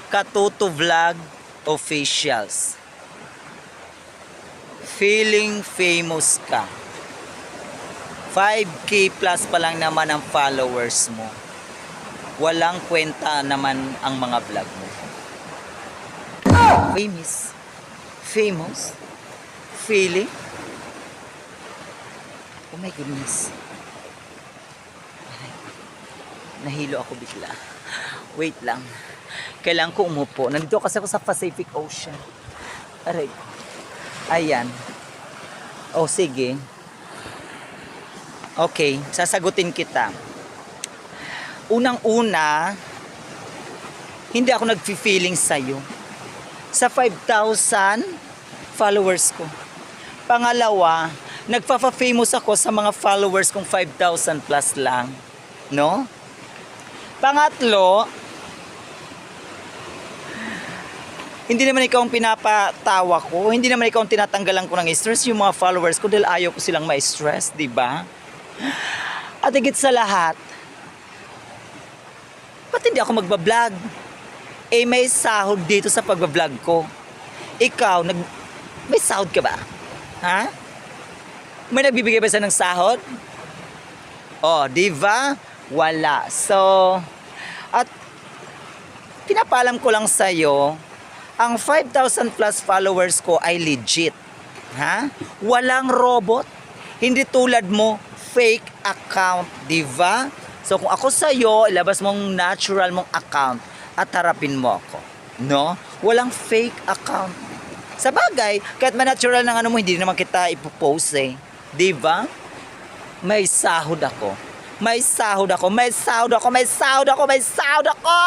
Katuto Vlog Officials. Feeling famous ka. 5K plus pa lang naman ang followers mo. Walang kwenta naman ang mga vlog mo. Famous. Famous. Feeling. Oh my goodness. Nahilo ako bigla. Wait lang. Kailangan ko umupo. Nandito kasi ako sa Pacific Ocean. Aray. Ayan. Oh, sige. Okay, sasagutin kita. Unang-una, hindi ako nag-feeling sa'yo. Sa 5,000 followers ko. Pangalawa, nagpapa-famous ako sa mga followers kong 5,000 plus lang. No? Pangatlo, hindi naman ikaw ang pinapatawa ko. Hindi naman ikaw ang tinatanggalan ko ng stress. Yung mga followers ko dahil ayaw ko silang ma-stress, di ba? At higit sa lahat, ba't hindi ako magbablog? Eh, may sahod dito sa pagbablog ko. Ikaw, may sahod ka ba? Ha? May nagbibigay ba sa ng sahod? Oh, di ba? Wala. So, at pinapalam ko lang sa'yo, ang 5,000 plus followers ko ay legit. Ha? Walang robot. Hindi tulad mo, fake account, di ba? So kung ako sa'yo, ilabas mong natural mong account at harapin mo ako. No? Walang fake account. Sa bagay, kahit natural ng ano mo, hindi naman kita ipopost eh. Di ba? May sahod ako. May sahod ako. May sahod ako. May sahod ako. May sahod ako!